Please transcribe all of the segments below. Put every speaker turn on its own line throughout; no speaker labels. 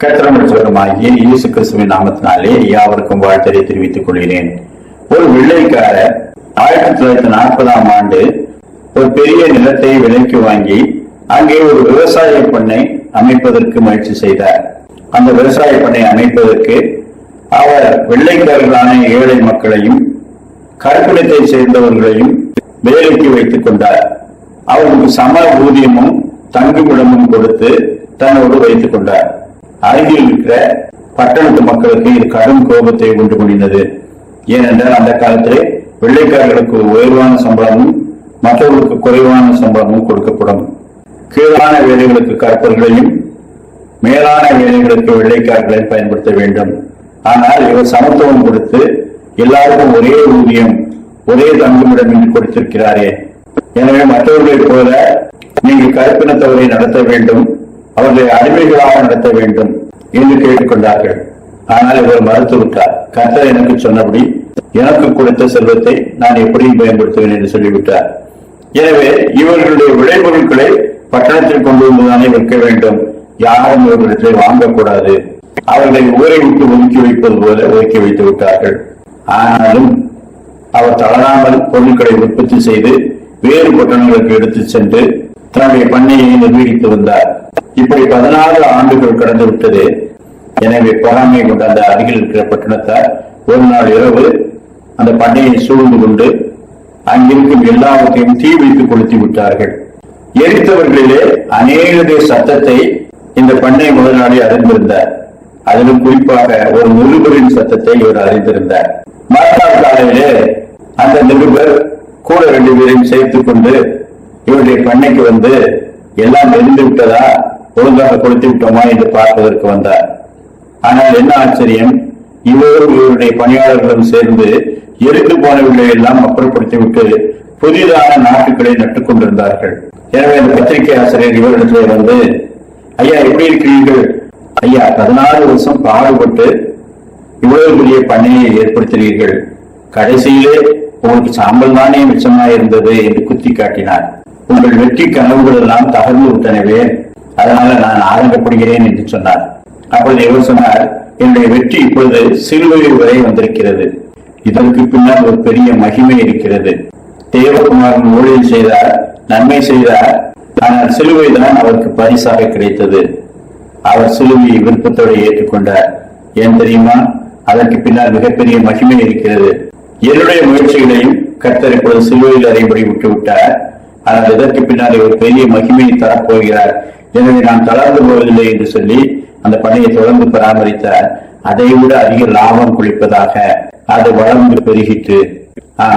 கர்த்தருமாகிய இயேசு கிறிஸ்துவின் நாமத்தினாலே யாவருக்கும் வாழ்த்தை தெரிவித்துக் கொள்கிறேன். ஒரு வெள்ளைக்காரர் 1940ஆம் ஆண்டு ஒரு பெரிய நிலத்தை விலைக்கு வாங்கி அங்கே ஒரு விவசாய பண்ணை அமைப்பதற்கு முயற்சி செய்தார். அந்த விவசாய பண்ணை அமைப்பதற்கு அவர் வெள்ளைக்காரர்களான ஏழை மக்களையும் கருப்பினத்தை சேர்ந்தவர்களையும் வேலைக்கு வைத்துக் கொண்டார். அவர்களுக்கு சம ஊதியமும் தங்குமிடமும் கொடுத்து தன்னோடு வைத்துக் கொண்டார். அருகில் இருக்கிற பட்டணத்து மக்களுக்கு இது கடும் கோபத்தை உண்டு பண்ணினது. ஏனென்றால் அந்த காலத்திலே வெள்ளைக்காரர்களுக்கு உயர்வான சம்பளமும் மற்றவர்களுக்கு குறைவான சம்பளமும் கொடுக்கப்படும். கீழான வேலைகளுக்கு கற்பர்களையும் மேலான வேலைகளுக்கு வெள்ளைக்காரர்களை பயன்படுத்த வேண்டும். ஆனால் இவர் சமத்துவம் கொடுத்து எல்லாருக்கும் ஒரே ஊதியம் ஒரே தங்குமிடம் என்று கொடுத்திருக்கிறாரே, எனவே மற்றவர்களைப் போல நீங்கள் கருப்பினத்தவரை நடத்த வேண்டும், அவர்களை அடிமைகளாக நடத்த வேண்டும் என்று கேட்டுக்கொண்டார்கள். ஆனால் இவர் மறுத்துவிட்டார். கர்த்தர் எனக்கு சொன்னபடி எனக்கு கொடுத்த செல்வத்தை நான் எப்படி பயன்படுத்துவேன் என்று சொல்லிவிட்டார். எனவே இவர்களுடைய விளைபொருட்களை பட்டணத்தில் கொண்டு வந்துதானே விற்க வேண்டும், யாரும் இவர்களிடத்தை வாங்கக்கூடாது. அவர்களை ஊரை விட்டு ஒதுக்கி வைப்பது போல ஒதுக்கி வைத்து விட்டார்கள். ஆனாலும் அவர் தளராமல் பொருட்களை உற்பத்தி செய்து வேறு பட்டணங்களுக்கு எடுத்து சென்று தன்னுடைய பண்ணையை நிர்வகித்து வந்தார். இப்படி 14 ஆண்டுகள் கடந்து விட்டது. எனவே பொறாமை கொண்ட அந்த அருகில் இருக்கிற பட்டணத்தார் ஒரு நாள் இரவு அந்த பண்ணையை சூழ்ந்து கொண்டு அங்கிருக்கும் எல்லாவற்றையும் தீ வைத்து கொளுத்தி விட்டார்கள். எரித்தவர்களிலே அநேக சத்தத்தை இந்த பண்ணை முதலாளி அறிந்திருந்தார். அதிலும் குறிப்பாக ஒரு நிருபரின் சத்தத்தை இவர் அறிந்திருந்தார். மறுநாள் காலையிலே அந்த நிருபர் கூட 2 பேரையும் சேர்த்துக் கொண்டு இவருடைய பண்ணைக்கு வந்து எல்லாம் எரிந்து விட்டதா, ஒழுங்காக கொடுத்து விட்டோமா என்று பார்ப்பதற்கு வந்தார். ஆனால் என்ன ஆச்சரியம், இவரும் இவருடைய பணியாளர்களும் சேர்ந்து எரிந்து போனவர்களை எல்லாம் அப்புறப்படுத்தி விட்டு புதிதான நாட்டுகளை நட்டுக் கொண்டிருந்தார்கள். எனவே அந்த பத்திரிகை ஆசிரியர் இவரிடத்திலே வந்து, ஐயா எப்படி இருக்கிறீர்கள்? ஐயா 14 வருஷம் பாடுபட்டு இவ்வளவு பெரிய பண்ணையை ஏற்படுத்தினீர்கள், கடைசியிலே உங்களுக்கு சாம்பல் தானே மிச்சமாயிருந்தது என்று குத்தி காட்டினார். உங்கள் வெற்றி கனவுகள் எல்லாம் தகர்ந்து விட்டனவே, அதனால நான் ஆரம்பப்படுகிறேன் என்று சொன்னார். அப்பொழுது இவர் சொன்னார், என்னுடைய வெற்றி இப்பொழுது சிலுவை வரை வந்திருக்கிறது. இதற்கு பின்னால் ஒரு பெரிய மகிமை இருக்கிறது. தேவகுமாரன் ஊழியம் செய்தார், நன்மை செய்தார், ஆனால் சிலுவை தான் அவருக்கு பரிசாக கிடைத்தது. அவர் சிலுவையை விருப்பத்தோடு ஏற்றுக்கொண்டார். ஏன் தெரியுமா? அதற்கு பின்னால் மிகப்பெரிய மகிமை இருக்கிறது. என்னுடைய முயற்சிகளையும் கர்த்தர் இப்பொழுது சிலுவையில் அறியபடி விட்டுவிட்டார். ஆனால் இதற்கு பின்னால் ஒரு பெரிய மகிமையை தரப்போகிறார். எனவே நான் தளர்ந்து போவதில்லை என்று சொல்லி அந்த பணியை தொடர்ந்து பராமரித்தார். அதை விட அதிக லாபம் குளிப்பதாக அது வளர்ந்து பெருகிட்டு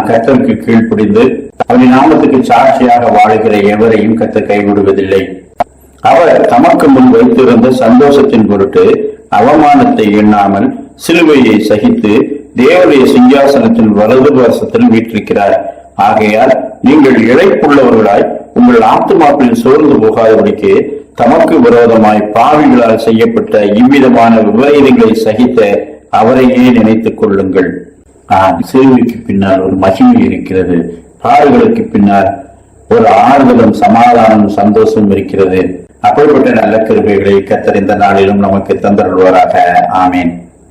கர்த்தருக்கு கீழ்ப்படிந்து அவரின் நாமத்துக்கு சாட்சியாக வாழுகிற எவரையும் கர்த்தர் கைவிடுவதில்லை. அவர் தமக்கு முன் வைத்திருந்த சந்தோஷத்தின் பொருட்டு அவமானத்தை எண்ணாமல் சிலுவையை சகித்து தேவனுடைய சிங்காசனத்தின் வலது வருஷத்தில் வீற்றிருக்கிறார். ஆகையால் நீங்கள் இழைப்புள்ளவர்களாய் உங்கள் ஆத்துமாக்களில் சோர்ந்து போகாதபடிக்கு தமக்கு விரோதமாய் பாவிகளால் செய்யப்பட்ட இவ்விதமான விபரீதங்களை சகித்த அவரையே நினைத்துக் கொள்ளுங்கள். சிலுவைக்கு பின்னால் ஒரு மகிமை இருக்கிறது. பாடுகளுக்கு பின்னால் ஒரு ஆறுதலும் சமாதானமும் சந்தோஷமும் இருக்கிறது. அப்படிப்பட்ட நல்ல கிருபைகளை கர்த்தர் இந்த நாளிலும் நமக்கு தந்தருள்வாராக. ஆமேன்.